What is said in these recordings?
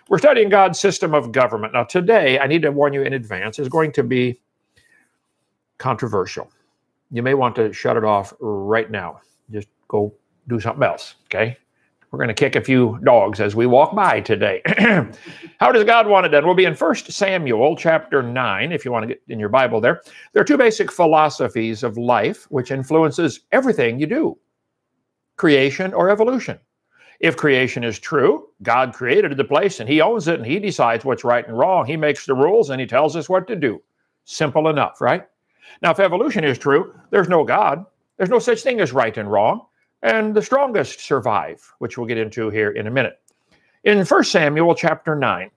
We're studying God's system of government. Now, today, I need to warn you in advance, is going to be controversial. You may want to shut it off right now. Just go do something else, okay? We're going to kick a few dogs as we walk by today. How does God want it done? We'll be in 1 Samuel chapter 9, if you want to get in your Bible there. There are two basic philosophies of life which influences everything you do: creation or evolution. If creation is true, God created the place and he owns it and he decides what's right and wrong. He makes the rules and he tells us what to do. Simple enough, right? Now, if evolution is true, there's no God. There's no such thing as right and wrong. And the strongest survive, which we'll get into here in a minute. In 1 Samuel chapter 9,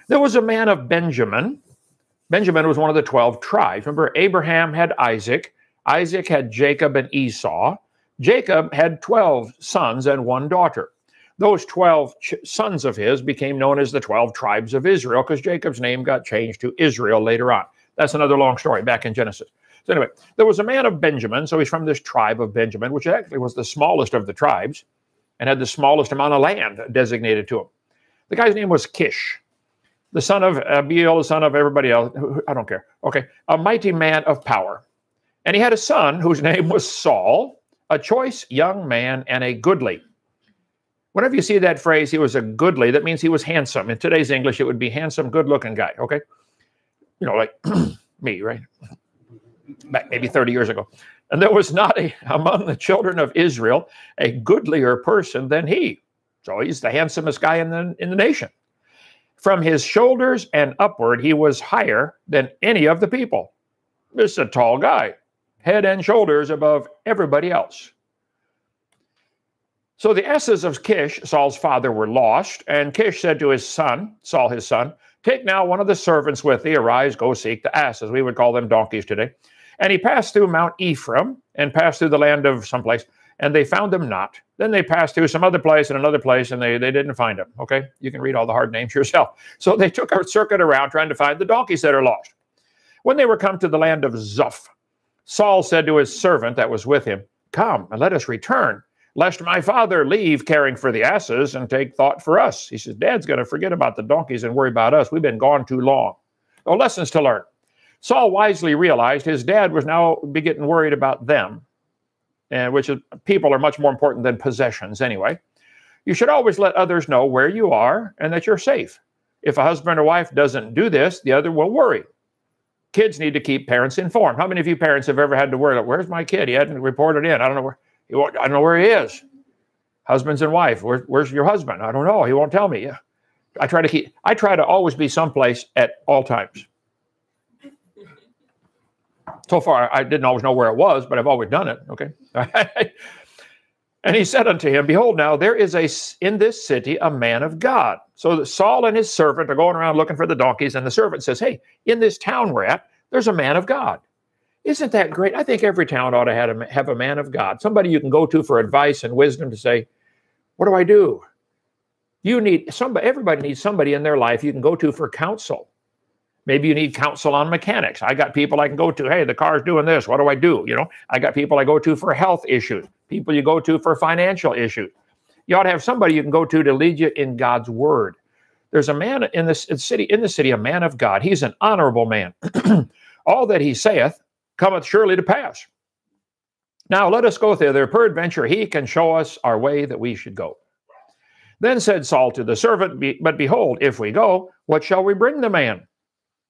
there was a man of Benjamin. Benjamin was one of the 12 tribes. Remember, Abraham had Isaac. Isaac had Jacob and Esau. Jacob had 12 sons and 1 daughter. Those 12 sons of his became known as the 12 tribes of Israel because Jacob's name got changed to Israel later on. That's another long story back in Genesis. So anyway, there was a man of Benjamin, so he's from this tribe of Benjamin, which actually was the smallest of the tribes and had the smallest amount of land designated to him. The guy's name was Kish, the son of Abiel, the son of everybody else. I don't care. Okay, a mighty man of power. And he had a son whose name was Saul, a choice young man and a goodly. Whenever you see that phrase, he was a goodly, that means he was handsome. In today's English, it would be handsome, good-looking guy, okay? You know, like me, right? Back maybe 30 years ago. And there was not among the children of Israel a goodlier person than he. So he's the handsomest guy in the nation. From his shoulders and upward, he was higher than any of the people. This is a tall guy, head and shoulders above everybody else. So the asses of Kish, Saul's father, were lost, and Kish said to his son, Saul his son, "Take now one of the servants with thee, arise, go seek the asses." We would call them donkeys today. And he passed through Mount Ephraim and passed through the land of someplace, and they found them not. Then they passed through some other place and another place, and they didn't find them. Okay, you can read all the hard names yourself. So they took a circuit around trying to find the donkeys that are lost. When they were come to the land of Zuph, Saul said to his servant that was with him, "Come, and let us return, lest my father leave caring for the asses and take thought for us." He says, "Dad's going to forget about the donkeys and worry about us. We've been gone too long." Oh, lessons to learn. Saul wisely realized his dad was now getting worried about them, and which is, people are much more important than possessions anyway. You should always let others know where you are and that you're safe. If a husband or wife doesn't do this, the other will worry. Kids need to keep parents informed. How many of you parents have ever had to worry, "Where's my kid? He hadn't reported in. I don't know where he is." Husbands and wife, where's your husband? "I don't know. He won't tell me." Yeah. I try to always be someplace at all times. So far, I didn't always know where it was, but I've always done it. Okay. And he said unto him, "Behold, now there is in this city a man of God." So Saul and his servant are going around looking for the donkeys, and the servant says, "Hey, in this town we're at, there's a man of God." Isn't that great? I think every town ought to have a man of God, somebody you can go to for advice and wisdom to say, "What do I do?" You need somebody. Everybody needs somebody in their life you can go to for counsel. Maybe you need counsel on mechanics. I got people I can go to. "Hey, the car's doing this. What do I do?" You know, I got people I go to for health issues, people you go to for financial issues. You ought to have somebody you can go to lead you in God's word. There's a man in the city, a man of God. He's an honorable man. All that he saith cometh surely to pass. Now let us go thither. Peradventure he can show us our way that we should go. Then said Saul to the servant, "But behold, if we go, what shall we bring the man?"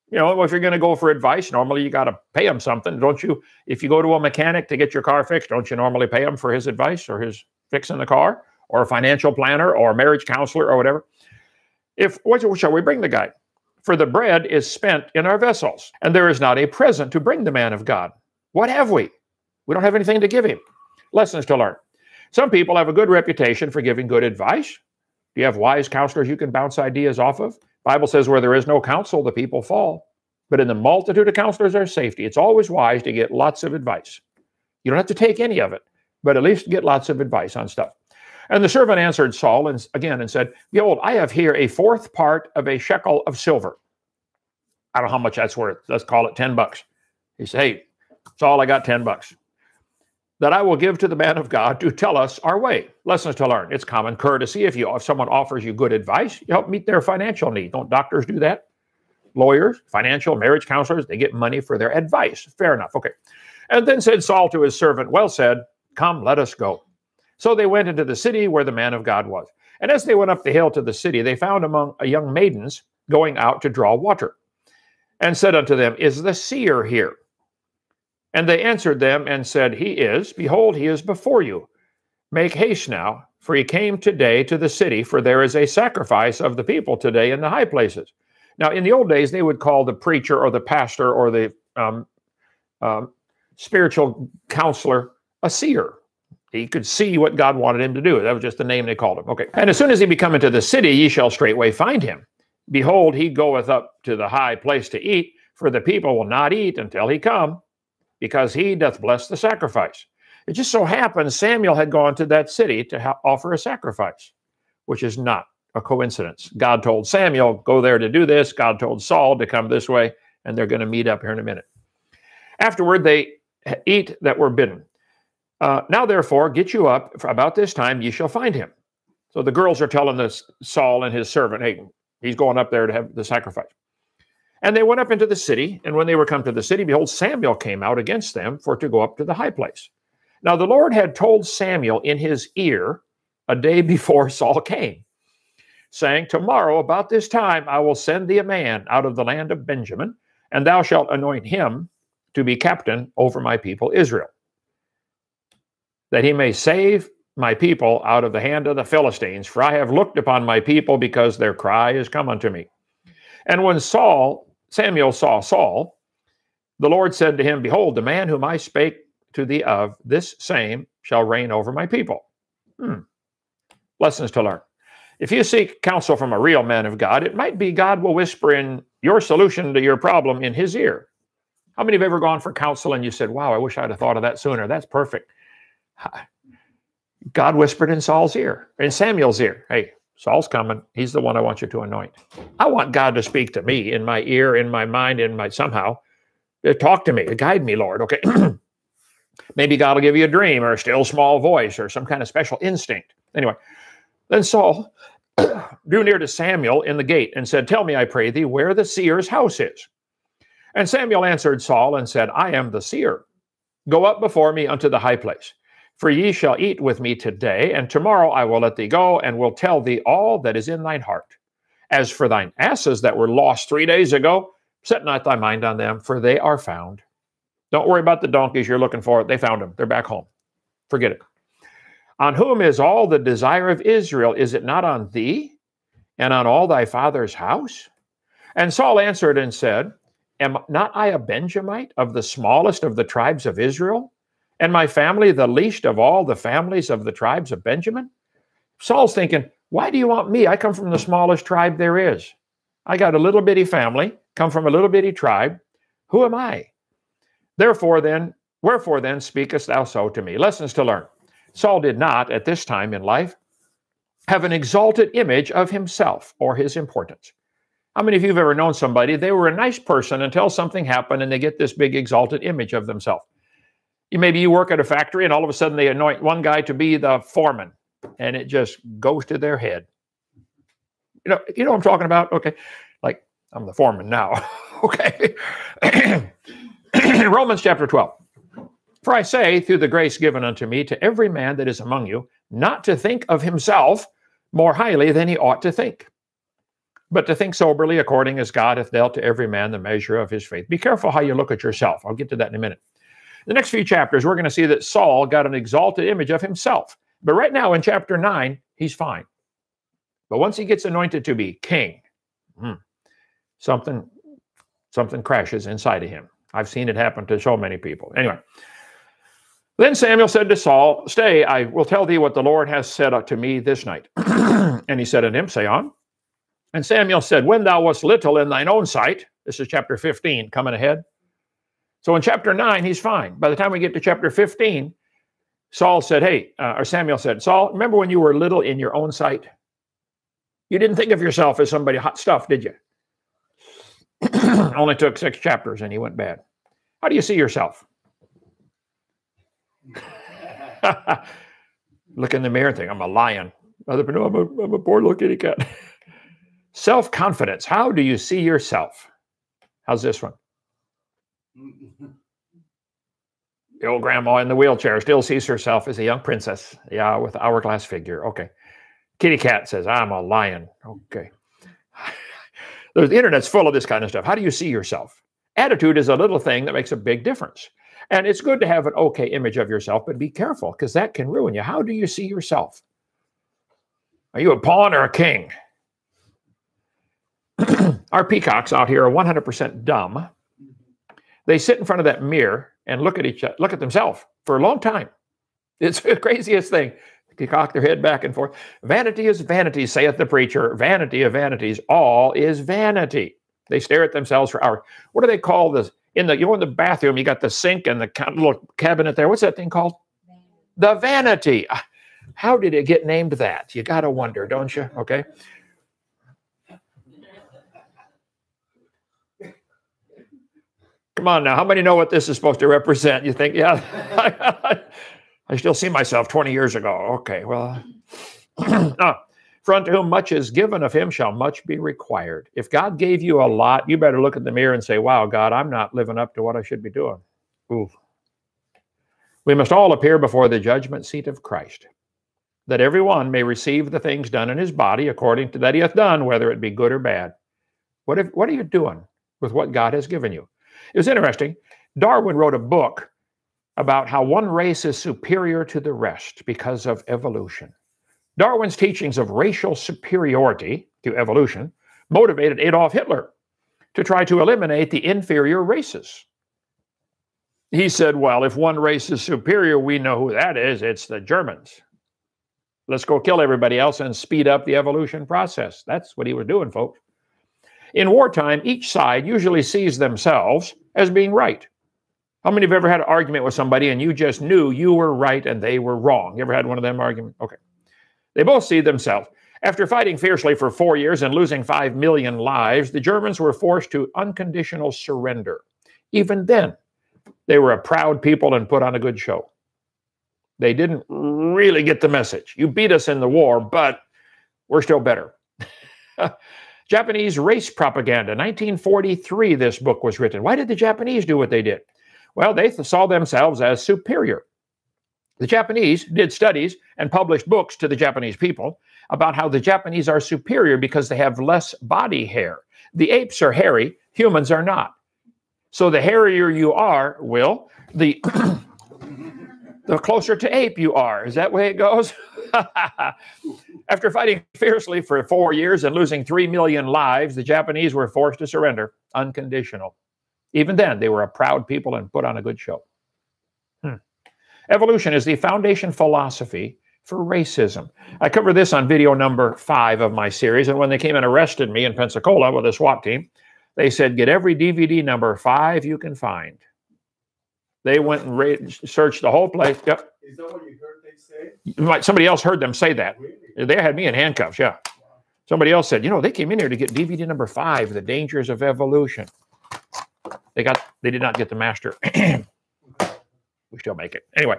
You know, if you're going to go for advice, normally you got to pay him something, don't you? If you go to a mechanic to get your car fixed, don't you normally pay him for his advice or his fixing the car, or a financial planner or a marriage counselor or whatever? What shall we bring the guy? For the bread is spent in our vessels, and there is not a present to bring the man of God. What have we? We don't have anything to give him. Lessons to learn. Some people have a good reputation for giving good advice. Do you have wise counselors you can bounce ideas off of? Bible says where there is no counsel, the people fall. But in the multitude of counselors there's safety. It's always wise to get lots of advice. You don't have to take any of it, but at least get lots of advice on stuff. And the servant answered Saul and said, "Behold, I have here a fourth part of a shekel of silver." I don't know how much that's worth. Let's call it $10. He said, "Hey, Saul, I got $10. that I will give to the man of God to tell us our way. Lessons to learn. It's common courtesy if someone offers you good advice, you help meet their financial need. Don't doctors do that? Lawyers, financial, marriage counselors, they get money for their advice. Fair enough. Okay. And then said Saul to his servant, well said, come, let us go. So they went into the city where the man of God was. And as they went up the hill to the city, they found among young maidens going out to draw water, and said unto them, is the seer here? And they answered them and said, he is. Behold, he is before you. Make haste now, for he came today to the city, for there is a sacrifice of the people today in the high places. Now, in the old days, they would call the preacher or the pastor or the spiritual counselor a seer. He could see what God wanted him to do. That was just the name they called him. Okay. And as soon as he be come into the city, ye shall straightway find him. Behold, he goeth up to the high place to eat, for the people will not eat until he come, because he doth bless the sacrifice. It just so happens Samuel had gone to that city to offer a sacrifice, which is not a coincidence. God told Samuel, go there to do this. God told Saul to come this way, and they're going to meet up here in a minute. Afterward, they eat that were bidden. Now, therefore, get you up, for about this time ye shall find him. So the girls are telling this Saul and his servant, hey, he's going up there to have the sacrifice. And they went up into the city, and when they were come to the city, behold, Samuel came out against them for to go up to the high place. Now the Lord had told Samuel in his ear a day before Saul came, saying, tomorrow about this time I will send thee a man out of the land of Benjamin, and thou shalt anoint him to be captain over my people Israel, that he may save my people out of the hand of the Philistines, for I have looked upon my people, because their cry is come unto me. And when Samuel saw Saul, the Lord said to him, behold, the man whom I spake to thee of, this same shall reign over my people. Lessons to learn. If you seek counsel from a real man of God, it might be God will whisper in your solution to your problem in his ear. How many have ever gone for counsel and you said, wow, I wish I'd have thought of that sooner. That's perfect. God whispered in Saul's ear, in Samuel's ear, hey, Saul's coming. He's the one I want you to anoint. I want God to speak to me in my ear, in my mind, somehow. Talk to me, guide me, Lord. Okay. Maybe God will give you a dream or a still small voice or some kind of special instinct. Anyway, then Saul drew near to Samuel in the gate and said, tell me, I pray thee, where the seer's house is. And Samuel answered Saul and said, I am the seer. Go up before me unto the high place. For ye shall eat with me today, and tomorrow I will let thee go, and will tell thee all that is in thine heart. As for thine asses that were lost 3 days ago, set not thy mind on them, for they are found. Don't worry about the donkeys you're looking for. They found them. They're back home. Forget it. On whom is all the desire of Israel? Is it not on thee, and on all thy father's house? And Saul answered and said, am not I a Benjamite, of the smallest of the tribes of Israel? And my family the least of all the families of the tribes of Benjamin? Saul's thinking, why do you want me? I come from the smallest tribe there is. I got a little bitty family, come from a little bitty tribe. Who am I? Wherefore then speakest thou so to me? Lessons to learn. Saul did not, at this time in life, have an exalted image of himself or his importance. How many of you have ever known somebody, they were a nice person until something happened and they get this big exalted image of themselves? Maybe you work at a factory and all of a sudden they anoint one guy to be the foreman and it just goes to their head. You know what I'm talking about? Okay. Like, I'm the foreman now. Okay. Romans chapter 12. For I say, through the grace given unto me, to every man that is among you, not to think of himself more highly than he ought to think, but to think soberly according as God hath dealt to every man the measure of his faith. Be careful how you look at yourself. I'll get to that in a minute. The next few chapters, we're going to see that Saul got an exalted image of himself. But right now in chapter 9, he's fine. But once he gets anointed to be king, something crashes inside of him. I've seen it happen to so many people. Anyway, then Samuel said to Saul, stay, I will tell thee what the Lord has said to me this night. And he said unto him, say on. And Samuel said, when thou wast little in thine own sight, this is chapter 15 coming ahead. So in chapter 9, he's fine. By the time we get to chapter 15, Saul said, or Samuel said, Saul, remember when you were little in your own sight? You didn't think of yourself as somebody hot stuff, did you? Only took 6 chapters and he went bad. How do you see yourself? Look in the mirror and think, I'm a lion. Other people, no, I'm a poor little kitty cat. Self-confidence. How do you see yourself? How's this one? The old grandma in the wheelchair still sees herself as a young princess. Yeah, with the hourglass figure. Okay. Kitty cat says, I'm a lion. Okay. The internet's full of this kind of stuff. How do you see yourself? Attitude is a little thing that makes a big difference. And it's good to have an okay image of yourself, but be careful because that can ruin you. How do you see yourself? Are you a pawn or a king? Our peacocks out here are 100% dumb. They sit in front of that mirror and look at themselves for a long time. It's the craziest thing. They cock their head back and forth. Vanity is vanity, saith the preacher. Vanity of vanities, all is vanity. They stare at themselves for hours. What do they call this? You go in the bathroom, you got the sink and the little cabinet there. What's that thing called? The vanity. How did it get named that? You got to wonder, don't you? Okay. Come on now. How many know what this is supposed to represent? You think, yeah, I still see myself 20 years ago. Okay, well, for unto whom much is given of him shall much be required. If God gave you a lot, you better look in the mirror and say, wow, God, I'm not living up to what I should be doing. Ooh. We must all appear before the judgment seat of Christ, that every one may receive the things done in his body according to that he hath done, whether it be good or bad. What are you doing with what God has given you? It was interesting. Darwin wrote a book about how one race is superior to the rest because of evolution. Darwin's teachings of racial superiority to evolution motivated Adolf Hitler to try to eliminate the inferior races. He said, well, if one race is superior, we know who that is. It's the Germans. Let's go kill everybody else and speed up the evolution process. That's what he was doing, folks. In wartime, each side usually sees themselves as being right. How many have ever had an argument with somebody and you just knew you were right and they were wrong? You ever had one of them arguments? Okay. They both see themselves. After fighting fiercely for 4 years and losing 5 million lives, the Germans were forced to unconditional surrender. Even then, they were a proud people and put on a good show. They didn't really get the message. You beat us in the war, but we're still better. Japanese race propaganda. 1943, this book was written. Why did the Japanese do what they did? Well, they saw themselves as superior. The Japanese did studies and published books to the Japanese people about how the Japanese are superior because they have less body hair. The apes are hairy, humans are not. So the hairier you are, Will, the closer to ape you are. Is that the way it goes? After fighting fiercely for 4 years and losing 3 million lives, the Japanese were forced to surrender, unconditional. Even then, they were a proud people and put on a good show. Evolution is the foundation philosophy for racism. I cover this on video number 5 of my series, and when they came and arrested me in Pensacola with a SWAT team, they said, get every DVD number 5 you can find. They went and searched the whole place. Yep. Is that what you heard they say? Somebody else heard them say that. Really? They had me in handcuffs, yeah. Somebody else said, you know, they came in here to get DVD number 5, The Dangers of Evolution. They did not get the master. We still make it. Anyway,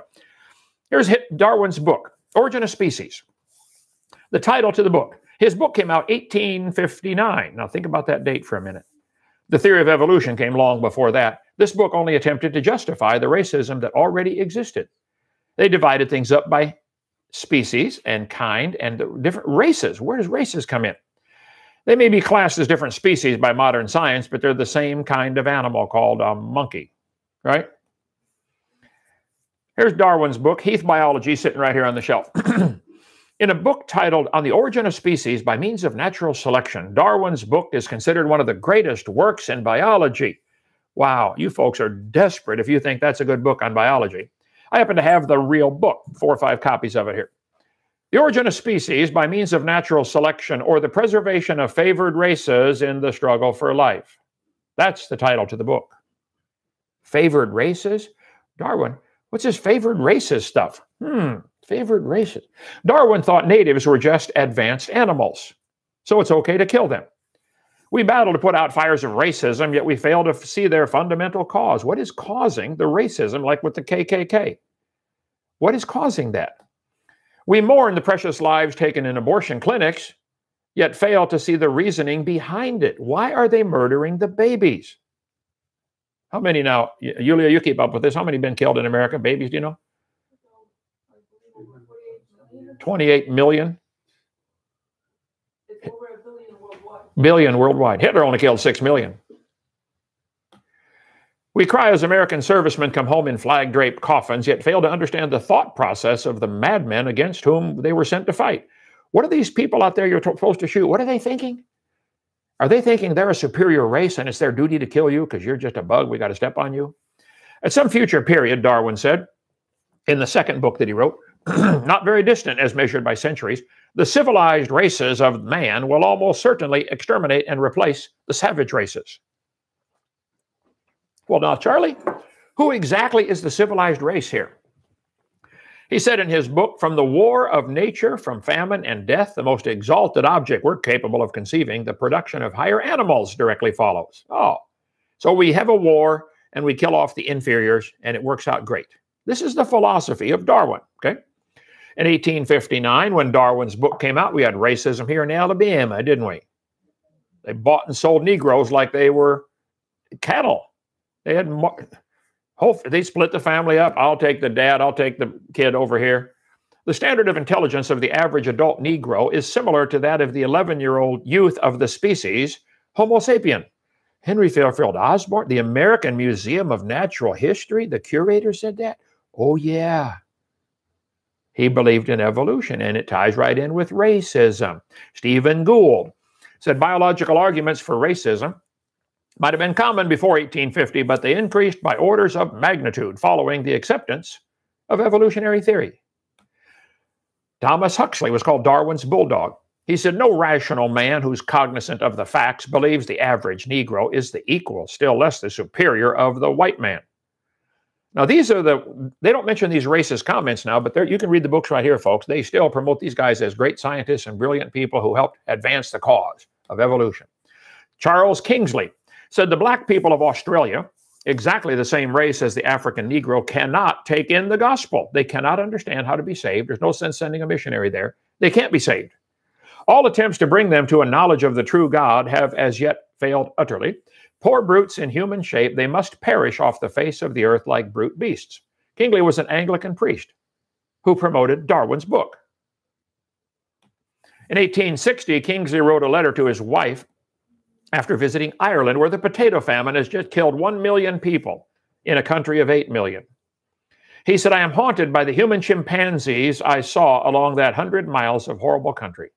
here's Darwin's book, Origin of Species. The title to the book. His book came out 1859. Now think about that date for a minute. The theory of evolution came long before that. This book only attempted to justify the racism that already existed. They divided things up by species and kind and different races. Where does races come in? They may be classed as different species by modern science, but they're the same kind of animal called a monkey, right? Here's Darwin's book, Heath Biology, sitting right here on the shelf. In a book titled On the Origin of Species by Means of Natural Selection, Darwin's book is considered one of the greatest works in biology. Wow, you folks are desperate if you think that's a good book on biology. I happen to have the real book, 4 or 5 copies of it here. The Origin of Species by Means of Natural Selection, or the Preservation of Favored Races in the Struggle for Life. That's the title to the book. Favored races? Darwin, what's this favored races stuff? Favored races. Darwin thought natives were just advanced animals, so it's okay to kill them. We battle to put out fires of racism, yet we fail to see their fundamental cause. What is causing the racism, like with the KKK? What is causing that? We mourn the precious lives taken in abortion clinics, yet fail to see the reasoning behind it. Why are they murdering the babies? How many now, Yulia, you keep up with this, how many have been killed in America, babies, do you know? 28 million? It's over 1 billion worldwide. Billion worldwide. Hitler only killed 6 million. We cry as American servicemen come home in flag-draped coffins, yet fail to understand the thought process of the madmen against whom they were sent to fight. What are these people out there you're supposed to shoot? What are they thinking? Are they thinking they're a superior race and it's their duty to kill you because you're just a bug, we got to step on you? At some future period, Darwin said, in the second book that he wrote, not very distant as measured by centuries, the civilized races of man will almost certainly exterminate and replace the savage races. Well, now, Charlie, who exactly is the civilized race here? He said in his book, from the war of nature, from famine and death, the most exalted object we're capable of conceiving, the production of higher animals directly follows. Oh, so we have a war and we kill off the inferiors and it works out great. This is the philosophy of Darwin, okay? In 1859, when Darwin's book came out, we had racism here in Alabama, didn't we? They bought and sold Negroes like they were cattle. They had, they split the family up. I'll take the dad, I'll take the kid over here. The standard of intelligence of the average adult Negro is similar to that of the 11-year-old youth of the species Homo sapien. Henry Fairfield Osborn, the American Museum of Natural History, the curator said that. Oh, yeah. He believed in evolution, and it ties right in with racism. Stephen Gould said biological arguments for racism might have been common before 1850, but they increased by orders of magnitude following the acceptance of evolutionary theory. Thomas Huxley was called Darwin's bulldog. He said, no rational man who's cognizant of the facts believes the average Negro is the equal, still less the superior of the white man. Now, these are they don't mention these racist comments now, but you can read the books right here, folks. They still promote these guys as great scientists and brilliant people who helped advance the cause of evolution. Charles Kingsley said the black people of Australia, exactly the same race as the African Negro, cannot take in the gospel. They cannot understand how to be saved. There's no sense sending a missionary there. They can't be saved. All attempts to bring them to a knowledge of the true God have as yet failed utterly. Poor brutes in human shape, they must perish off the face of the earth like brute beasts. Kingsley was an Anglican priest who promoted Darwin's book. In 1860, Kingsley wrote a letter to his wife after visiting Ireland, where the potato famine has just killed 1 million people in a country of 8 million. He said, I am haunted by the human chimpanzees I saw along that 100 miles of horrible country.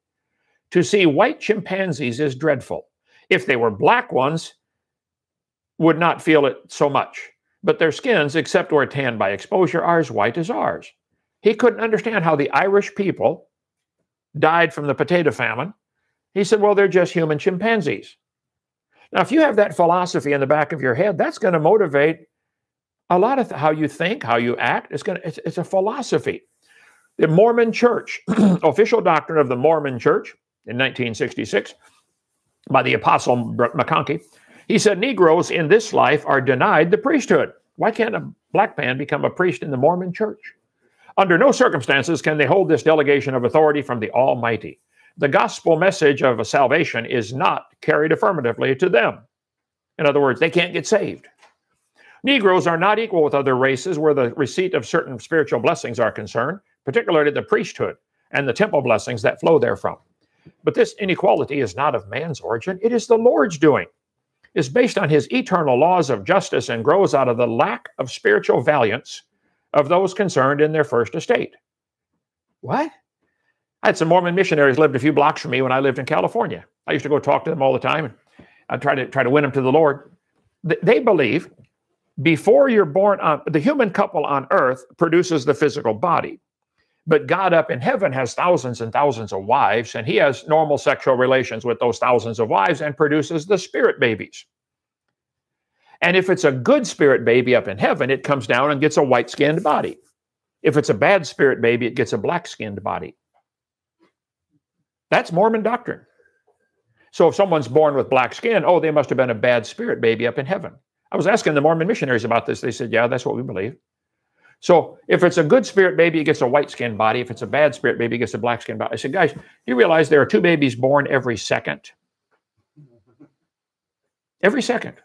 To see white chimpanzees is dreadful. If they were black ones, would not feel it so much. But their skins, except where tanned by exposure, are as white as ours. He couldn't understand how the Irish people died from the potato famine. He said, well, they're just human chimpanzees. Now, if you have that philosophy in the back of your head, that's going to motivate a lot of how you think, how you act. It's a philosophy. The Mormon Church, official doctrine of the Mormon Church in 1966 by the Apostle McConkie, he said, Negroes in this life are denied the priesthood. Why can't a black man become a priest in the Mormon Church? Under no circumstances can they hold this delegation of authority from the Almighty. The gospel message of salvation is not carried affirmatively to them. In other words, they can't get saved. Negroes are not equal with other races where the receipt of certain spiritual blessings are concerned, particularly the priesthood and the temple blessings that flow therefrom. But this inequality is not of man's origin. It is the Lord's doing. Is based on his eternal laws of justice and grows out of the lack of spiritual valiance of those concerned in their first estate. What? I had some Mormon missionaries lived a few blocks from me when I lived in California. I used to go talk to them all the time, and I'd try to win them to the Lord. They believe before you're born on, the human couple on earth produces the physical body. But God up in heaven has thousands and thousands of wives, and he has normal sexual relations with those thousands of wives and produces the spirit babies. And if it's a good spirit baby up in heaven, it comes down and gets a white-skinned body. If it's a bad spirit baby, it gets a black-skinned body. That's Mormon doctrine. So if someone's born with black skin, oh, they must have been a bad spirit baby up in heaven. I was asking the Mormon missionaries about this. They said, yeah, that's what we believe. So if it's a good spirit baby, it gets a white-skinned body. If it's a bad spirit baby, it gets a black-skinned body. I said, guys, do you realize there are 2 babies born every second? Every second.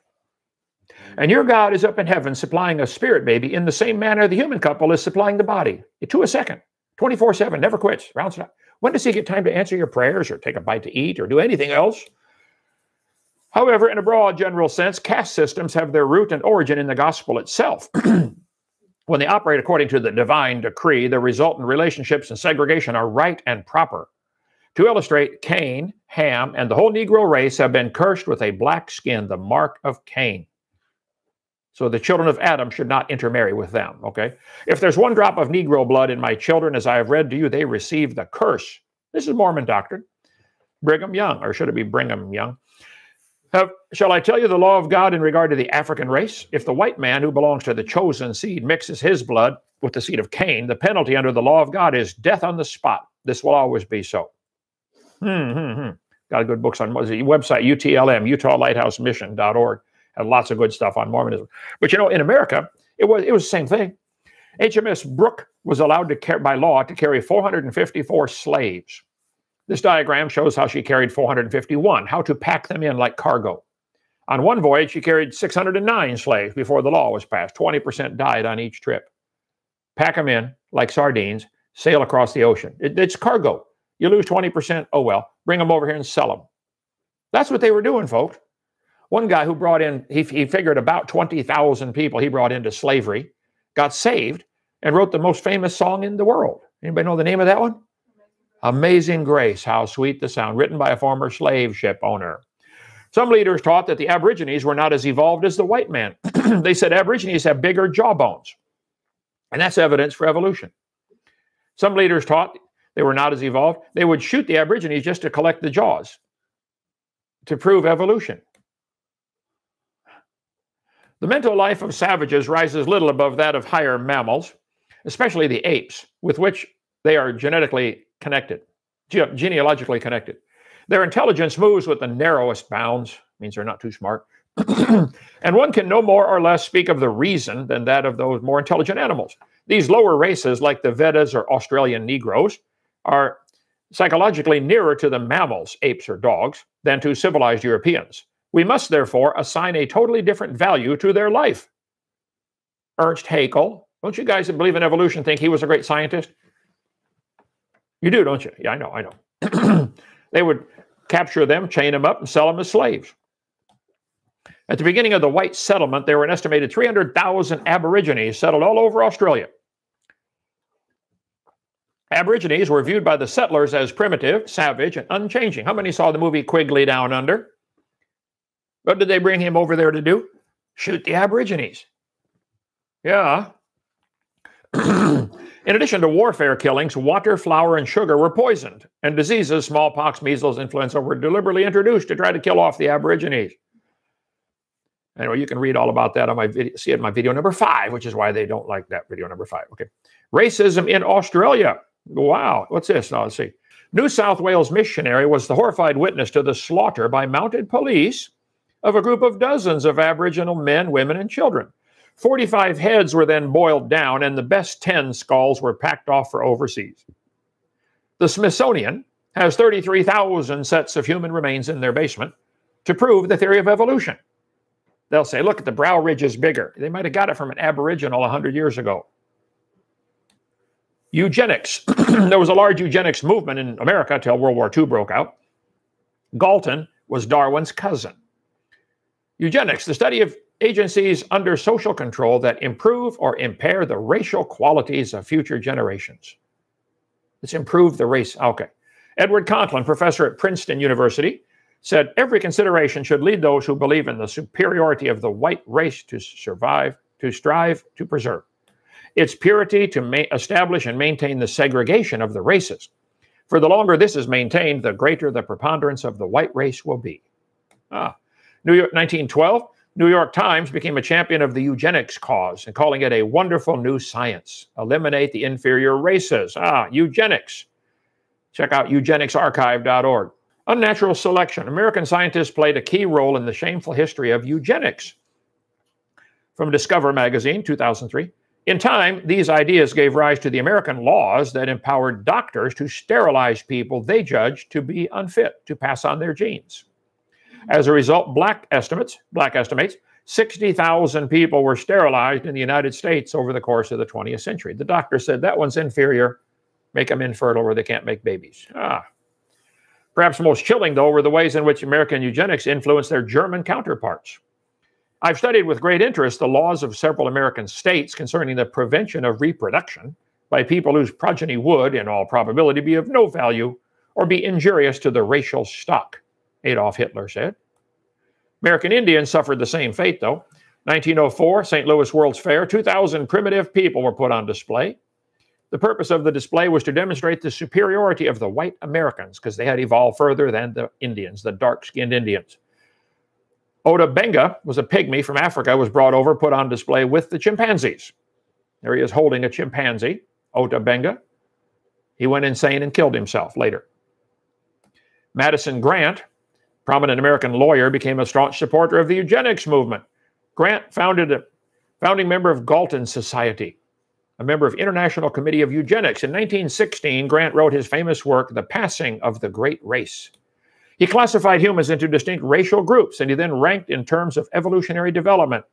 And your God is up in heaven supplying a spirit baby in the same manner the human couple is supplying the body. To a second, 24/7, never quits, rounds it up. When does he get time to answer your prayers or take a bite to eat or do anything else? However, in a broad general sense, caste systems have their root and origin in the gospel itself. When they operate according to the divine decree, the resultant relationships and segregation are right and proper. To illustrate, Cain, Ham, and the whole Negro race have been cursed with a black skin, the mark of Cain. So the children of Adam should not intermarry with them, okay? If there's 1 drop of Negro blood in my children, as I have read to you, they receive the curse. This is Mormon doctrine. Brigham Young, or should it be Brigham Young? Shall I tell you the law of God in regard to the African race? If the white man who belongs to the chosen seed mixes his blood with the seed of Cain, the penalty under the law of God is death on the spot. This will always be so. Got a good books on the website, UTLM, UtahLighthouseMission.org. Have lots of good stuff on Mormonism. But you know, in America, it was the same thing. HMS Brooke was allowed to by law to carry 454 slaves. This diagram shows how she carried 451, how to pack them in like cargo. On one voyage, she carried 609 slaves before the law was passed. 20% died on each trip. Pack them in like sardines, sail across the ocean. It's cargo. You lose 20%, oh well, bring them over here and sell them. That's what they were doing, folks. One guy who brought in, he figured about 20,000 people he brought into slavery, got saved, and wrote the most famous song in the world. Anybody know the name of that one? Amazing Grace, How Sweet the Sound, written by a former slave ship owner. Some leaders taught that the Aborigines were not as evolved as the white man. They said Aborigines have bigger jawbones, and that's evidence for evolution. Some leaders taught they were not as evolved. They would shoot the Aborigines just to collect the jaws to prove evolution. The mental life of savages rises little above that of higher mammals, especially the apes, with which they are genetically connected, genealogically connected. Their intelligence moves with the narrowest bounds, means they're not too smart, and one can no more or less speak of the reason than that of those more intelligent animals. These lower races, like the Vedas or Australian Negroes, are psychologically nearer to the mammals, apes or dogs, than to civilized Europeans. We must therefore assign a totally different value to their life. Ernst Haeckel, don't you guys that believe in evolution think he was a great scientist? You do, don't you? Yeah, I know. They would capture them, chain them up, and sell them as slaves. At the beginning of the white settlement, there were an estimated 300,000 Aborigines settled all over Australia. Aborigines were viewed by the settlers as primitive, savage, and unchanging. How many saw the movie Quigley Down Under? What did they bring him over there to do? Shoot the Aborigines. Yeah. In addition to warfare killings, water, flour, and sugar were poisoned, and diseases, smallpox, measles, influenza, were deliberately introduced to try to kill off the Aborigines. Anyway, you can read all about that on my video, see it in my video number 5, which is why they don't like that video number 5. Okay. Racism in Australia. Wow. What's this? Now, let's see. New South Wales missionary was the horrified witness to the slaughter by mounted police of a group of dozens of Aboriginal men, women, and children. 45 heads were then boiled down, and the best 10 skulls were packed off for overseas. The Smithsonian has 33,000 sets of human remains in their basement to prove the theory of evolution. They'll say, look, the brow ridge is bigger. They might have got it from an Aboriginal 100 years ago. Eugenics. There was a large eugenics movement in America until World War II broke out. Galton was Darwin's cousin. Eugenics, the study of agencies under social control that improve or impair the racial qualities of future generations. Let's improve the race. Okay. Edward Conklin, professor at Princeton University, said every consideration should lead those who believe in the superiority of the white race to survive, to strive to preserve its purity, to establish and maintain the segregation of the races. For the longer this is maintained, the greater the preponderance of the white race will be. New York, 1912, New York Times became a champion of the eugenics cause and calling it a wonderful new science. Eliminate the inferior races. Eugenics. Check out eugenicsarchive.org. Unnatural selection. American scientists played a key role in the shameful history of eugenics. From Discover magazine, 2003. In time, these ideas gave rise to the American laws that empowered doctors to sterilize people they judged to be unfit to pass on their genes. As a result, black estimates, 60,000 people were sterilized in the United States over the course of the 20th century. The doctor said, that one's inferior, make them infertile or they can't make babies. Perhaps most chilling, though, were the ways in which American eugenics influenced their German counterparts. I've studied with great interest the laws of several American states concerning the prevention of reproduction by people whose progeny would, in all probability, be of no value or be injurious to the racial stock, Adolf Hitler said. American Indians suffered the same fate, though. 1904, St. Louis World's Fair, 2,000 primitive people were put on display. The purpose of the display was to demonstrate the superiority of the white Americans because they had evolved further than the Indians, the dark-skinned Indians. Oda Benga was a pygmy from Africa, was brought over, put on display with the chimpanzees. There he is holding a chimpanzee, Oda Benga. He went insane and killed himself later. Madison Grant, prominent American lawyer, became a staunch supporter of the eugenics movement. Grant founded a founding member of Galton Society, a member of International Committee of Eugenics. In 1916, Grant wrote his famous work, The Passing of the Great Race. He classified humans into distinct racial groups, and he then ranked in terms of evolutionary development.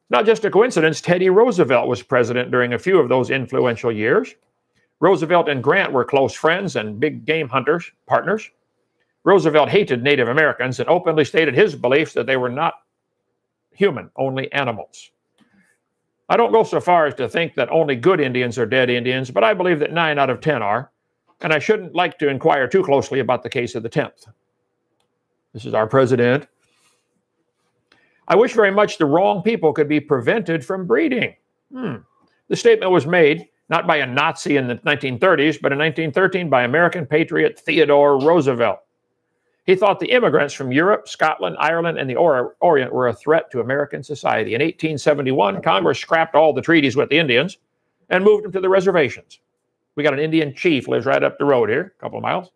Not just a coincidence, Teddy Roosevelt was president during a few of those influential years. Roosevelt and Grant were close friends and big game hunters, partners. Roosevelt hated Native Americans and openly stated his beliefs that they were not human, only animals. I don't go so far as to think that only good Indians are dead Indians, but I believe that 9 out of 10 are, and I shouldn't like to inquire too closely about the case of the 10th. This is our president. I wish very much the wrong people could be prevented from breeding. The statement was made not by a Nazi in the 1930s, but in 1913 by American patriot Theodore Roosevelt. He thought the immigrants from Europe, Scotland, Ireland, and the Orient were a threat to American society. In 1871, Congress scrapped all the treaties with the Indians and moved them to the reservations. We got an Indian chief, lives right up the road here, a couple of miles.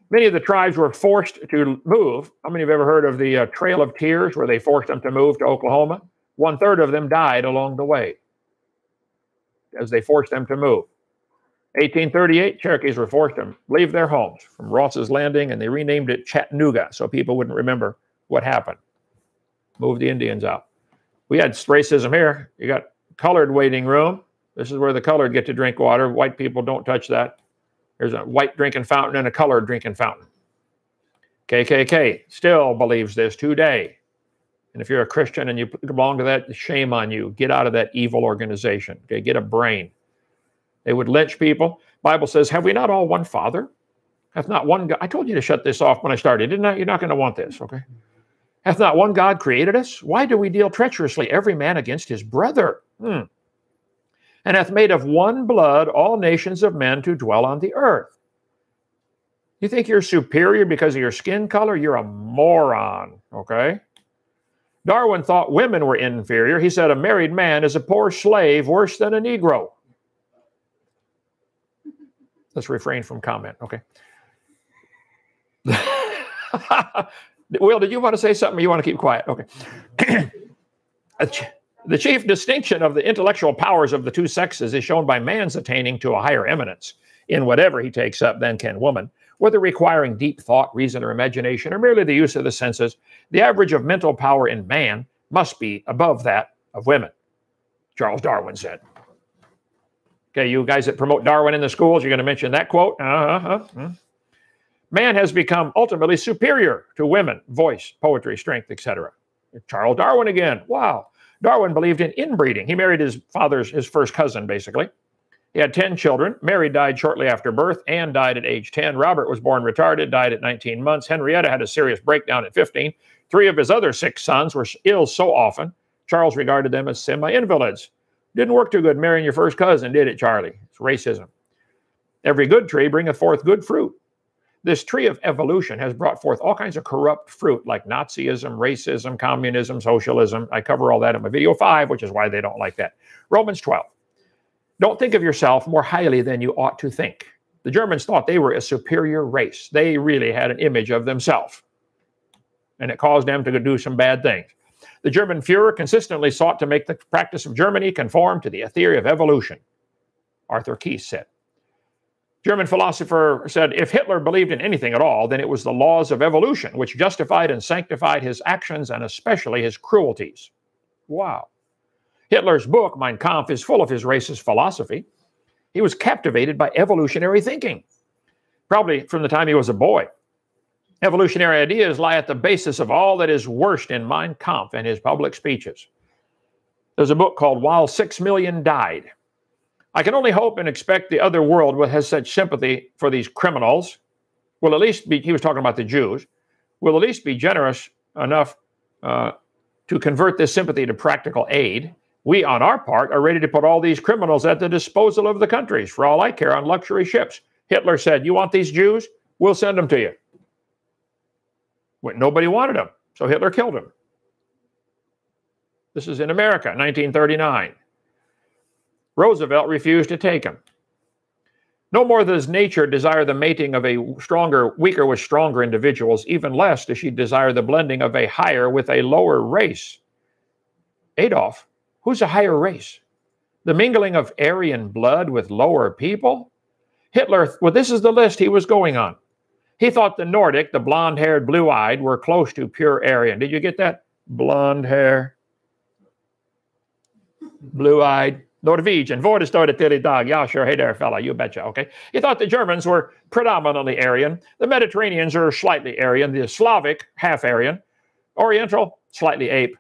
Many of the tribes were forced to move. How many have ever heard of the Trail of Tears, where they forced them to move to Oklahoma? 1/3 of them died along the way as they forced them to move. 1838, Cherokees were forced to leave their homes from Ross's Landing, and they renamed it Chattanooga so people wouldn't remember what happened. Moved the Indians out. We had racism here. You got colored waiting room. This is where the colored get to drink water. White people don't touch that. There's a white drinking fountain and a colored drinking fountain. KKK still believes this today. And if you're a Christian and you belong to that, shame on you. Get out of that evil organization. Okay, get a brain. They would lynch people. Bible says, have we not all one Father? Hath not one God? I told you to shut this off when I started, didn't I? You're not going to want this, okay? Hath not one God created us? Why do we deal treacherously every man against his brother? And hath made of one blood all nations of men to dwell on the earth. You think you're superior because of your skin color? You're a moron, okay? Darwin thought women were inferior. He said a married man is a poor slave worse than a Negro. Let's refrain from comment, okay? Will, did you want to say something or you want to keep quiet? Okay. The chief distinction of the intellectual powers of the two sexes is shown by man's attaining to a higher eminence in whatever he takes up than can woman, whether requiring deep thought, reason, or imagination, or merely the use of the senses. The average of mental power in man must be above that of women, Charles Darwin said. Okay, you guys that promote Darwin in the schools, you're going to mention that quote? Man has become ultimately superior to women, voice, poetry, strength, etc. Charles Darwin again. Wow. Darwin believed in inbreeding. He married his first cousin, basically. He had 10 children. Mary died shortly after birth. Anne died at age 10. Robert was born retarded, died at 19 months. Henrietta had a serious breakdown at 15. 3 of his other 6 sons were ill so often, Charles regarded them as semi-invalids. Didn't work too good marrying your first cousin, did it, Charlie? It's racism. Every good tree bringeth forth good fruit. This tree of evolution has brought forth all kinds of corrupt fruit like Nazism, racism, communism, socialism. I cover all that in my video 5, which is why they don't like that. Romans 12. Don't think of yourself more highly than you ought to think. The Germans thought they were a superior race. They really had an image of themselves, and it caused them to do some bad things. The German Führer consistently sought to make the practice of Germany conform to the theory of evolution, Arthur Keith said. German philosopher said, if Hitler believed in anything at all, then it was the laws of evolution, which justified and sanctified his actions and especially his cruelties. Wow. Hitler's book, Mein Kampf, is full of his racist philosophy. He was captivated by evolutionary thinking, probably from the time he was a boy. Evolutionary ideas lie at the basis of all that is worst in Mein Kampf and his public speeches. There's a book called While 6 Million Died. I can only hope and expect the other world has such sympathy for these criminals, will at least be, he was talking about the Jews, will at least be generous enough to convert this sympathy to practical aid. We, on our part, are ready to put all these criminals at the disposal of the countries, for all I care, on luxury ships. Hitler said, you want these Jews? We'll send them to you. Well, nobody wanted them, so Hitler killed them. This is in America, 1939. Roosevelt refused to take him. No more does nature desire the mating of a weaker with stronger individuals, even less does she desire the blending of a higher with a lower race. Adolf, who's a higher race? The mingling of Aryan blood with lower people? Hitler, well, this is the list he was going on. He thought the Nordic, the blonde-haired, blue-eyed, were close to pure Aryan. Did you get that? Blonde hair. Blue-eyed. Norwegian. Vård står det till idag. Yeah, sure. Hey there, fella. You betcha. Okay. He thought the Germans were predominantly Aryan. The Mediterraneans are slightly Aryan. The Slavic, half Aryan. Oriental, slightly ape.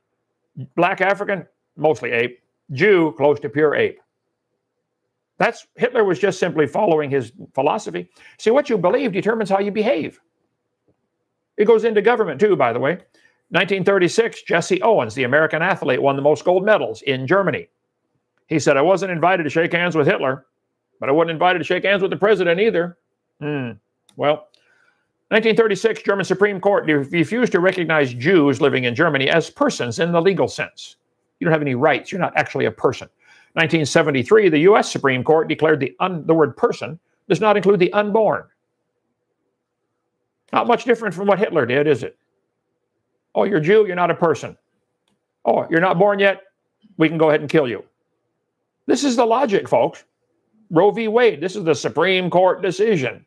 Black African, mostly ape. Jew, close to pure ape. Hitler was just simply following his philosophy. See, what you believe determines how you behave. It goes into government too, by the way. 1936, Jesse Owens, the American athlete, won the most gold medals in Germany. He said, I wasn't invited to shake hands with Hitler, but I wasn't invited to shake hands with the president either. Well, 1936, German Supreme Court refused to recognize Jews living in Germany as persons in the legal sense. You don't have any rights. You're not actually a person. 1973, the U.S. Supreme Court declared the word person does not include the unborn. Not much different from what Hitler did, is it? Oh, you're Jew, you're not a person. Oh, you're not born yet? We can go ahead and kill you. This is the logic, folks. Roe v. Wade, this is the Supreme Court decision.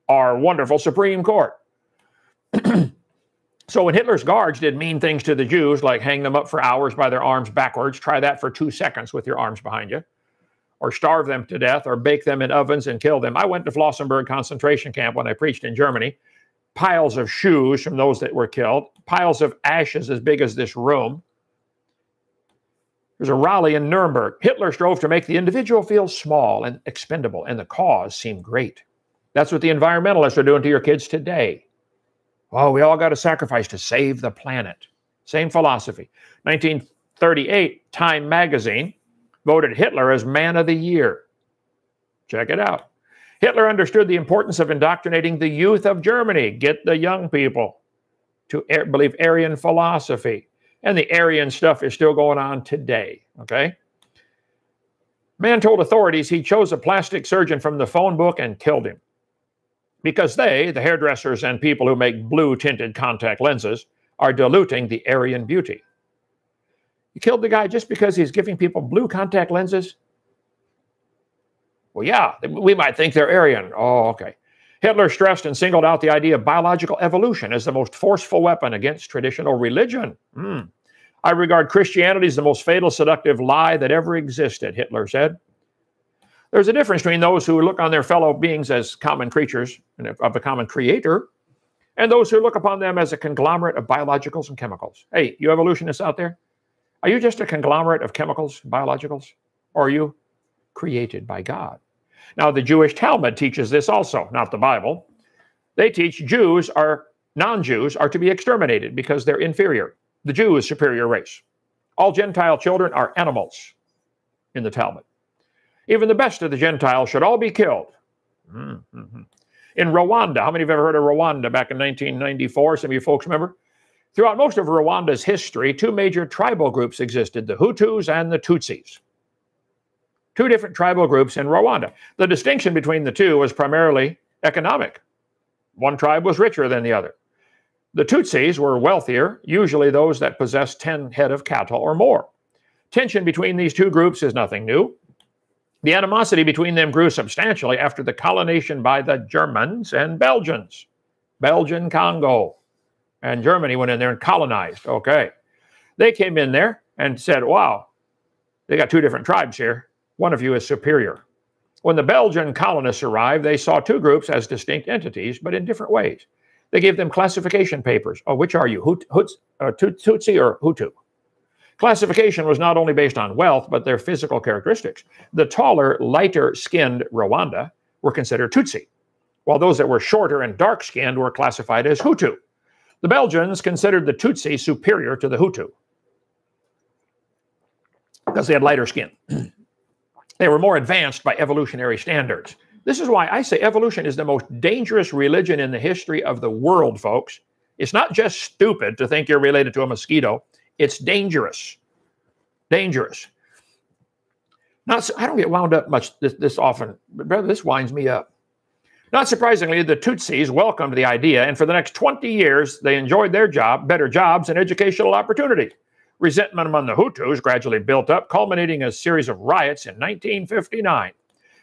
Our wonderful Supreme Court. So when Hitler's guards did mean things to the Jews, like hang them up for hours by their arms backwards, try that for 2 seconds with your arms behind you, or starve them to death, or bake them in ovens and kill them. I went to Flossenburg concentration camp when I preached in Germany. Piles of shoes from those that were killed, piles of ashes as big as this room. There's a rally in Nuremberg. Hitler strove to make the individual feel small and expendable, and the cause seemed great. That's what the environmentalists are doing to your kids today. Oh, we all got to sacrifice to save the planet. Same philosophy. 1938, Time magazine voted Hitler as Man of the Year. Check it out. Hitler understood the importance of indoctrinating the youth of Germany, get the young people to believe Aryan philosophy. And the Aryan stuff is still going on today, okay? Man told authorities he chose a plastic surgeon from the phone book and killed him because they, the hairdressers and people who make blue-tinted contact lenses, are diluting the Aryan beauty. You killed the guy just because he's giving people blue contact lenses? Well, yeah, we might think they're Aryan. Oh, okay. Hitler stressed and singled out the idea of biological evolution as the most forceful weapon against traditional religion. I regard Christianity as the most fatal, seductive lie that ever existed, Hitler said. There's a difference between those who look on their fellow beings as common creatures of a common creator and those who look upon them as a conglomerate of biologicals and chemicals. Hey, you evolutionists out there, are you just a conglomerate of chemicals, biologicals, or are you created by God? Now, the Jewish Talmud teaches this also, not the Bible. They teach non-Jews are to be exterminated because they're inferior. The Jew is superior race. All Gentile children are animals in the Talmud. Even the best of the Gentiles should all be killed. In Rwanda, how many of you have ever heard of Rwanda back in 1994? Some of you folks remember? Throughout most of Rwanda's history, two major tribal groups existed, the Hutus and the Tutsis. Two different tribal groups in Rwanda. The distinction between the two was primarily economic. One tribe was richer than the other. The Tutsis were wealthier, usually those that possessed 10 head of cattle or more. Tension between these two groups is nothing new. The animosity between them grew substantially after the colonization by the Germans and Belgians. Belgian Congo. And Germany went in there and colonized. Okay. They came in there and said, wow, they got two different tribes here. One of you is superior. When the Belgian colonists arrived, they saw two groups as distinct entities, but in different ways. They gave them classification papers. Oh, which are you, Tutsi or Hutu? Classification was not only based on wealth, but their physical characteristics. The taller, lighter-skinned Rwanda were considered Tutsi, while those that were shorter and dark-skinned were classified as Hutu. The Belgians considered the Tutsi superior to the Hutu because they had lighter skin. They were more advanced by evolutionary standards. This is why I say evolution is the most dangerous religion in the history of the world, folks. It's not just stupid to think you're related to a mosquito. It's dangerous. Dangerous. I don't get wound up much this often, but brother, this winds me up. Not surprisingly, the Tutsis welcomed the idea, and for the next 20 years, they enjoyed their better jobs and educational opportunities. Resentment among the Hutus gradually built up, culminating in a series of riots in 1959.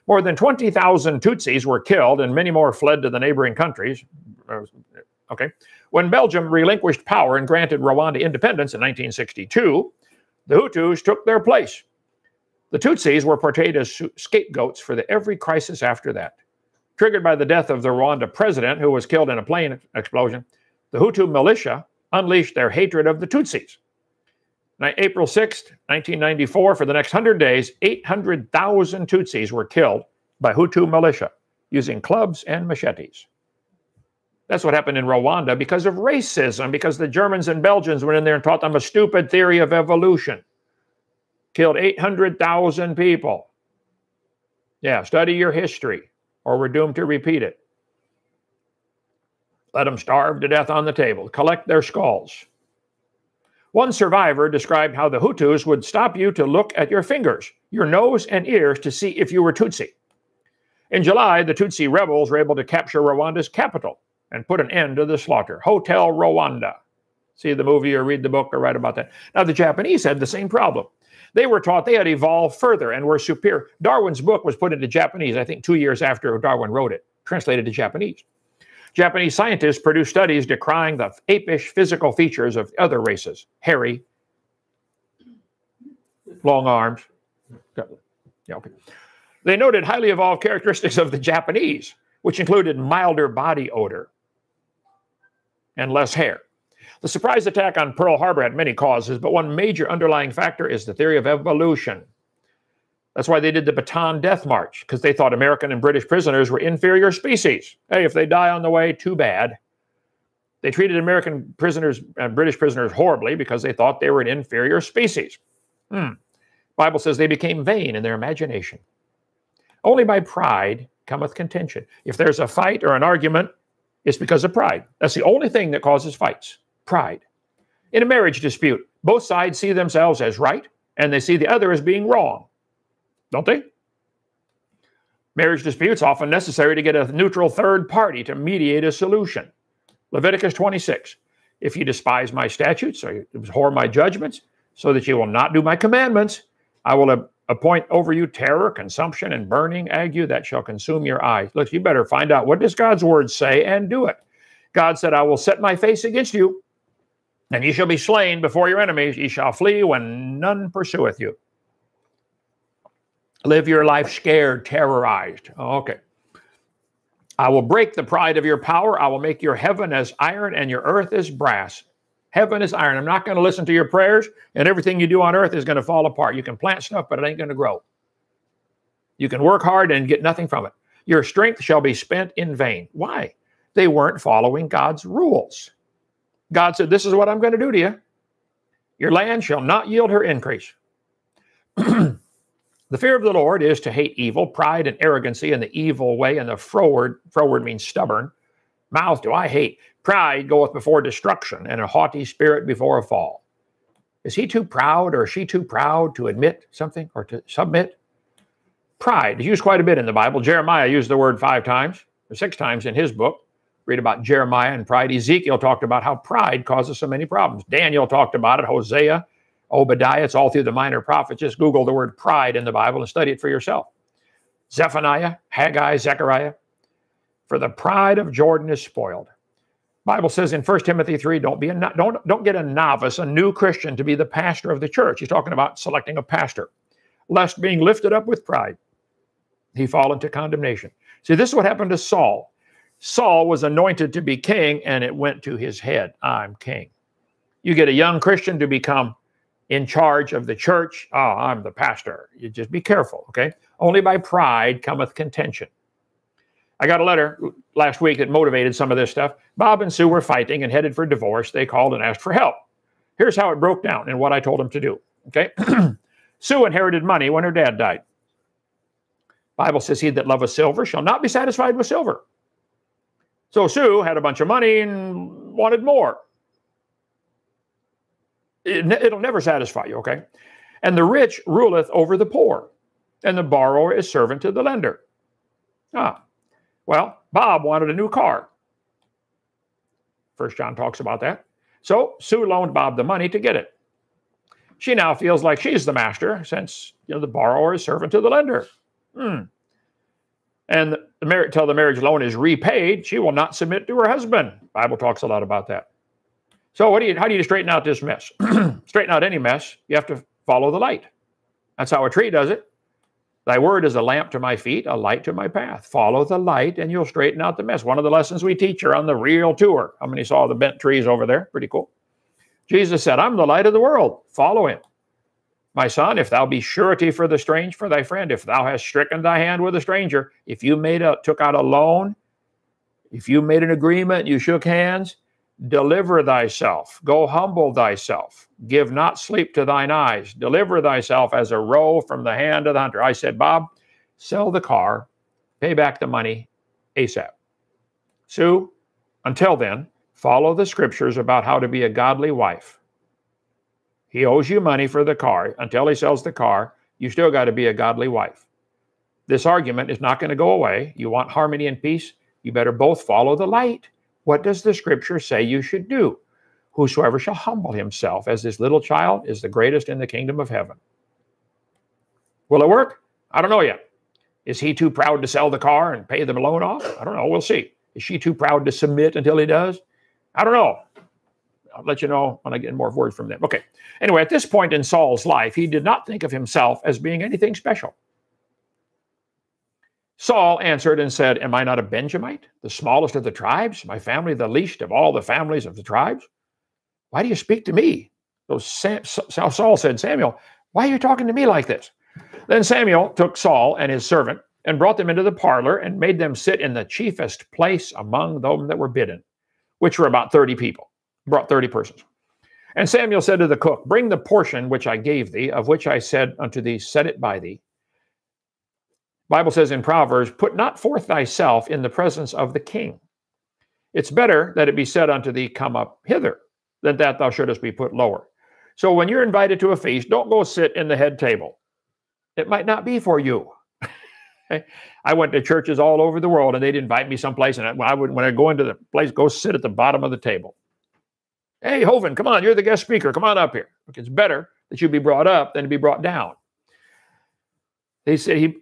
More than 20,000 Tutsis were killed, and many more fled to the neighboring countries. Okay. When Belgium relinquished power and granted Rwanda independence in 1962, the Hutus took their place. The Tutsis were portrayed as scapegoats for every crisis after that. Triggered by the death of the Rwanda president, who was killed in a plane explosion, the Hutu militia unleashed their hatred of the Tutsis. April 6, 1994, for the next 100 days, 800,000 Tutsis were killed by Hutu militia using clubs and machetes. That's what happened in Rwanda because of racism, because the Germans and Belgians went in there and taught them a stupid theory of evolution. Killed 800,000 people. Yeah, study your history, or we're doomed to repeat it. Let them starve to death on the table. Collect their skulls. One survivor described how the Hutus would stop you to look at your fingers, your nose, and ears to see if you were Tutsi. In July, the Tutsi rebels were able to capture Rwanda's capital and put an end to the slaughter. Hotel Rwanda. See the movie or read the book or write about that. Now, the Japanese had the same problem. They were taught they had evolved further and were superior. Darwin's book was put into Japanese, I think 2 years after Darwin wrote it, translated to Japanese. Japanese scientists produced studies decrying the apish physical features of other races. Hairy, long arms. Yeah, okay. They noted highly evolved characteristics of the Japanese, which included milder body odor and less hair. The surprise attack on Pearl Harbor had many causes, but one major underlying factor is the theory of evolution. That's why they did the Bataan Death March, because they thought American and British prisoners were inferior species. Hey, if they die on the way, too bad. They treated American prisoners and British prisoners horribly because they thought they were an inferior species. Bible says they became vain in their imagination. Only by pride cometh contention. If there's a fight or an argument, it's because of pride. That's the only thing that causes fights. Pride. In a marriage dispute, both sides see themselves as right, and they see the other as being wrong. Don't they? Marriage disputes often necessary to get a neutral third party to mediate a solution. Leviticus 26. If you despise my statutes or you abhor my judgments, so that you will not do my commandments, I will appoint over you terror, consumption, and burning ague that shall consume your eyes. Look, you better find out what does God's word say and do it. God said, I will set my face against you, and ye shall be slain before your enemies. Ye shall flee when none pursueth you. Live your life scared, terrorized. Oh, okay. I will break the pride of your power. I will make your heaven as iron and your earth as brass. Heaven is iron. I'm not going to listen to your prayers, and everything you do on earth is going to fall apart. You can plant stuff, but it ain't going to grow. You can work hard and get nothing from it. Your strength shall be spent in vain. Why? They weren't following God's rules. God said, this is what I'm going to do to you. Your land shall not yield her increase. The fear of the Lord is to hate evil, pride and arrogancy and the evil way, and the froward means stubborn. Mouth do I hate. Pride goeth before destruction, and a haughty spirit before a fall. Is he too proud or is she too proud to admit something or to submit? Pride is used quite a bit in the Bible. Jeremiah used the word 5 times or 6 times in his book. Read about Jeremiah and pride. Ezekiel talked about how pride causes so many problems. Daniel talked about it. Hosea, Obadiah, it's all through the minor prophets. Just Google the word pride in the Bible and study it for yourself. Zephaniah, Haggai, Zechariah. For the pride of Jordan is spoiled. Bible says in 1 Timothy 3, don't get a novice, a new Christian, to be the pastor of the church. He's talking about selecting a pastor. Lest being lifted up with pride, he fall into condemnation. See, this is what happened to Saul. Saul was anointed to be king, and it went to his head. I'm king. You get a young Christian to become in charge of the church. Oh, I'm the pastor. You just be careful, okay? Only by pride cometh contention. I got a letter last week that motivated some of this stuff. Bob and Sue were fighting and headed for divorce. They called and asked for help. Here's how it broke down and what I told them to do, okay? Sue inherited money when her dad died. Bible says, he that loveth silver shall not be satisfied with silver. So Sue had a bunch of money and wanted more. It'll never satisfy you, okay? And the rich ruleth over the poor, and the borrower is servant to the lender. Well, Bob wanted a new car. 1 John talks about that. So Sue loaned Bob the money to get it. She now feels like she's the master, since the borrower is servant to the lender. And till the marriage loan is repaid, she will not submit to her husband. Bible talks a lot about that. So how do you straighten out this mess? Straighten out any mess, you have to follow the light. That's how a tree does it. Thy word is a lamp to my feet, a light to my path. Follow the light and you'll straighten out the mess. One of the lessons we teach are on the real tour. How many saw the bent trees over there? Pretty cool. Jesus said, I'm the light of the world. Follow him. My son, if thou be surety for the strange, for thy friend, if thou hast stricken thy hand with a stranger, if you took out a loan, if you made an agreement, you shook hands, deliver thyself, go humble thyself, give not sleep to thine eyes, deliver thyself as a roe from the hand of the hunter. I said, Bob, sell the car, pay back the money ASAP. Sue, until then, follow the scriptures about how to be a godly wife. He owes you money for the car. Until he sells the car, you still got to be a godly wife. This argument is not going to go away. You want harmony and peace? You better both follow the light. What does the scripture say you should do? Whosoever shall humble himself as this little child is the greatest in the kingdom of heaven. Will it work? I don't know yet. Is he too proud to sell the car and pay the loan off? I don't know. We'll see. Is she too proud to submit until he does? I don't know. I'll let you know when I get more words from them. Okay. Anyway, at this point in Saul's life, he did not think of himself as being anything special. Saul answered and said, am I not a Benjamite, the smallest of the tribes? My family the least of all the families of the tribes? Why do you speak to me? So Saul said, Samuel, why are you talking to me like this? Then Samuel took Saul and his servant and brought them into the parlor and made them sit in the chiefest place among them that were bidden, which were about 30 people. Brought 30 persons. And Samuel said to the cook, bring the portion which I gave thee, of which I said unto thee, set it by thee. Bible says in Proverbs, put not forth thyself in the presence of the king. It's better that it be said unto thee, come up hither, than that thou shouldest be put lower. So when you're invited to a feast, don't go sit in the head table. It might not be for you. I went to churches all over the world, and they'd invite me someplace, and when I go into the place, go sit at the bottom of the table. Hey, Hovind, come on, you're the guest speaker. Come on up here. It's better that you be brought up than to be brought down. They said,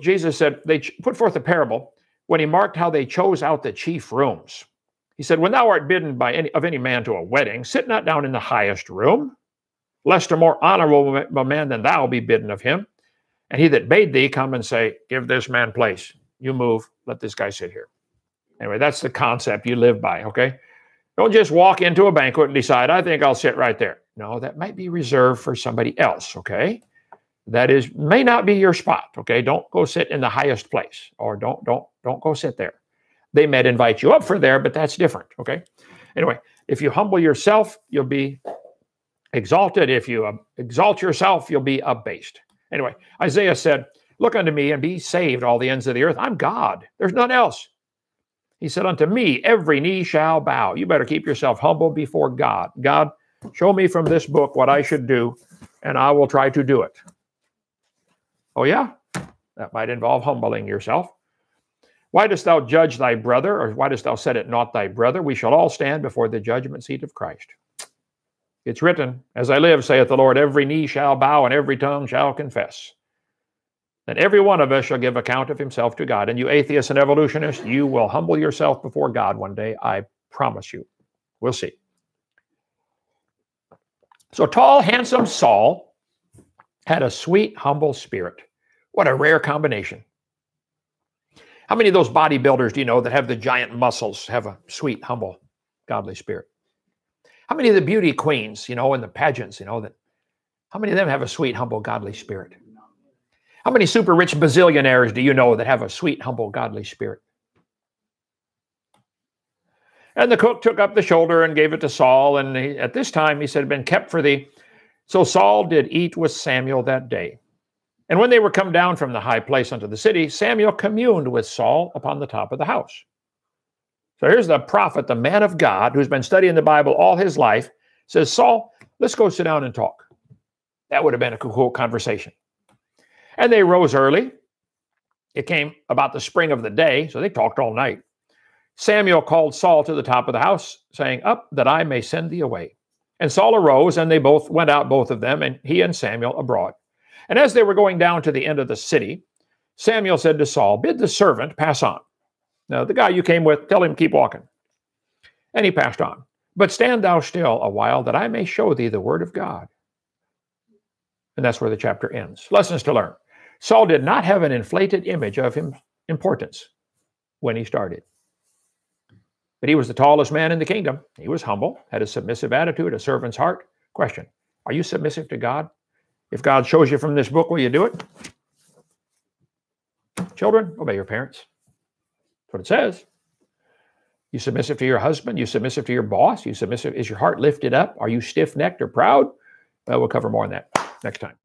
Jesus said, they put forth a parable when he marked how they chose out the chief rooms. He said, when thou art bidden of any man to a wedding, sit not down in the highest room, lest a more honorable man than thou be bidden of him. And he that bade thee come and say, give this man place. You move, let this guy sit here. Anyway, that's the concept you live by, okay? Don't just walk into a banquet and decide, I think I'll sit right there. No, that might be reserved for somebody else, okay? That may not be your spot, okay? Don't go sit in the highest place, or don't go sit there. They might invite you up for there, but that's different, okay? Anyway, if you humble yourself, you'll be exalted. If you exalt yourself, you'll be abased. Anyway, Isaiah said, look unto me and be saved, all the ends of the earth. I'm God. There's none else. He said, unto me, every knee shall bow. You better keep yourself humble before God. God, show me from this book what I should do, and I will try to do it. Oh, yeah? That might involve humbling yourself. Why dost thou judge thy brother, or why dost thou set it not thy brother? We shall all stand before the judgment seat of Christ. It's written, as I live, saith the Lord, every knee shall bow and every tongue shall confess. And every one of us shall give account of himself to God. And you atheists and evolutionists, you will humble yourself before God one day. I promise you. We'll see. So tall, handsome Saul had a sweet, humble spirit. What a rare combination. How many of those bodybuilders do you know that have the giant muscles have a sweet, humble, godly spirit? How many of the beauty queens, in the pageants, how many of them have a sweet, humble, godly spirit? How many super rich bazillionaires do you know that have a sweet, humble, godly spirit? And the cook took up the shoulder and gave it to Saul, and at this time he said, it had been kept for thee. So Saul did eat with Samuel that day. And when they were come down from the high place unto the city, Samuel communed with Saul upon the top of the house. So here's the prophet, the man of God, who's been studying the Bible all his life, says, Saul, let's go sit down and talk. That would have been a cool conversation. And they rose early. It came about the spring of the day, so they talked all night. Samuel called Saul to the top of the house, saying, up, that I may send thee away. And Saul arose, and they both went out, both of them, and he and Samuel abroad. And as they were going down to the end of the city, Samuel said to Saul, bid the servant pass on. Now, the guy you came with, tell him keep walking. And he passed on. But stand thou still a while, that I may show thee the word of God. And that's where the chapter ends. Lessons to learn. Saul did not have an inflated image of him importance when he started. But he was the tallest man in the kingdom. He was humble, had a submissive attitude, a servant's heart. Question, are you submissive to God? If God shows you from this book, will you do it? Children, obey your parents. That's what it says. You submissive to your husband? You submissive to your boss? You submissive? Is your heart lifted up? Are you stiff-necked or proud? We'll cover more on that next time.